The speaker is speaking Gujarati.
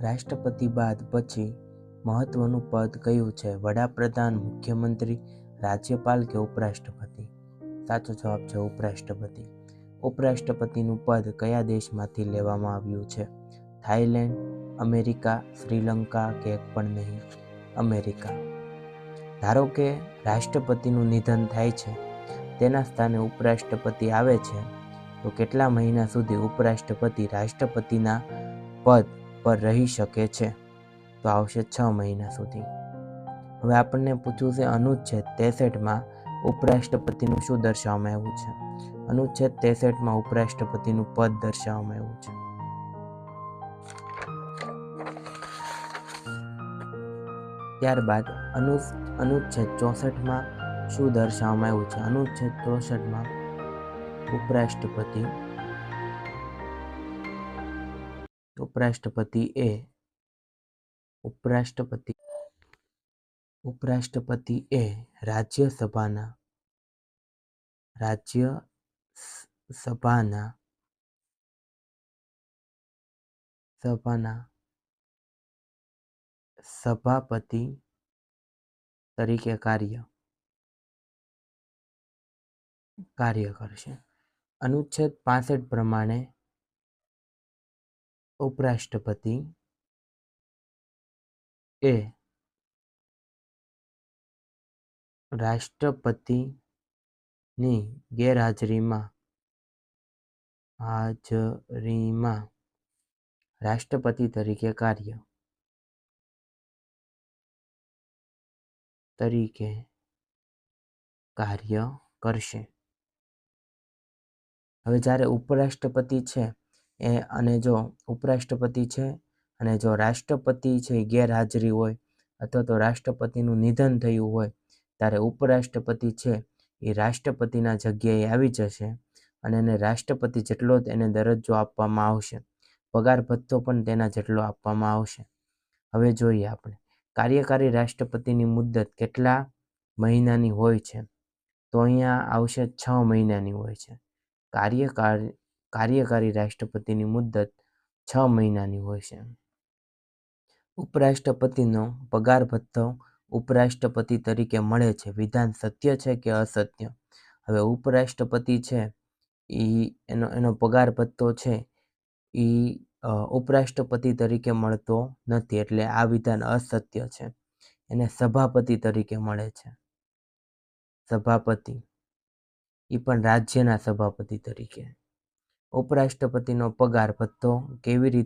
રાષ્ટ્રપતિ બાદ પછી મહત્વનું પદ કયું છે? વડાપ્રધાન, મુખ્યમંત્રી, રાજ્યપાલ કે ઉપરાષ્ટ્રપતિ? સાચો જવાબ છે ઉપરાષ્ટ્રપતિ. ઉપરાષ્ટ્રપતિનું પદ કયા દેશમાંથી લેવામાં આવ્યું છે? થાઈલેન્ડ, અમેરિકા, શ્રીલંકા કે એક પણ નહીં? અમેરિકા. ધારો કે રાષ્ટ્રપતિનું નિધન થાય છે, તેના સ્થાને ઉપરાષ્ટ્રપતિ આવે છે, તો કેટલા મહિના સુધી ઉપરાષ્ટ્રપતિ રાષ્ટ્રપતિના પદ પર રહી શકે છે? તો આવશે 6 મહિના સુધી. હવે આપણને પૂછવું છે અનુચ્છેદ 63માં ઉપરાષ્ટ્રપતિનું શું દર્શાવવામાં આવ્યું છે? અનુચ્છેદ 63માં ઉપરાષ્ટ્રપતિનું પદ દર્શાવવામાં આવ્યું છે. ત્યારબાદ અનુચ્છેદ 64માં શું દર્શાવવામાં આવ્યું છે? અનુચ્છેદ 64માં ઉપરાષ્ટ્રપતિ એ રાજ્યસભાના સભાપતિ તરીકે કાર્ય કરશે. અનુચ્છેદ 65 પ્રમાણે ઉપરાષ્ટ્રપતિ એ રાષ્ટ્રપતિની ગેરહાજરીમાં રાષ્ટ્રપતિ તરીકે કાર્ય કરશે. હવે જ્યારે ઉપરાષ્ટ્રપતિ છે અને જો રાષ્ટ્રપતિ છે એ ગેરહાજરી હોય અથવા તો રાષ્ટ્રપતિનું નિધન થયું હોય, ત્યારે ઉપરાષ્ટ્રપતિ છે એ રાષ્ટ્રપતિના જગ્યાએ આવી જશે અને એને રાષ્ટ્રપતિ જેટલો જ એને દરજ્જો આપવામાં આવશે. પગાર ભથ્થો પણ તેના જેટલો આપવામાં આવશે. હવે જોઈએ આપણે કાર્યકારી રાષ્ટ્રપતિની મુદ્દત કેટલા મહિનાની હોય છે? તો અહીંયા આવશે 6 મહિનાની હોય છે. કાર્યકારી રાષ્ટ્રપતિની મુદ્દત 6 મહિનાની હોય છે. ઉપરાષ્ટ્રપતિનો પગાર ભથ્થો ઉપરાષ્ટ્રપતિ તરીકે મળે છે. વિધાન સત્ય છે કે અસત્ય? હવે ઉપરાષ્ટ્રપતિ છે એનો પગાર ભથ્થો છે એ ઉપરાષ્ટ્રપતિ તરીકે મળતો નથી, એટલે આ વિધાન અસત્ય છે. એને સભાપતિ તરીકે મળે છે. સભાપતિ એ પણ રાજ્યના સભાપતિ તરીકે. ઉપરાષ્ટ્રપતિનો પગાર ભથ્થો કેવી રીતે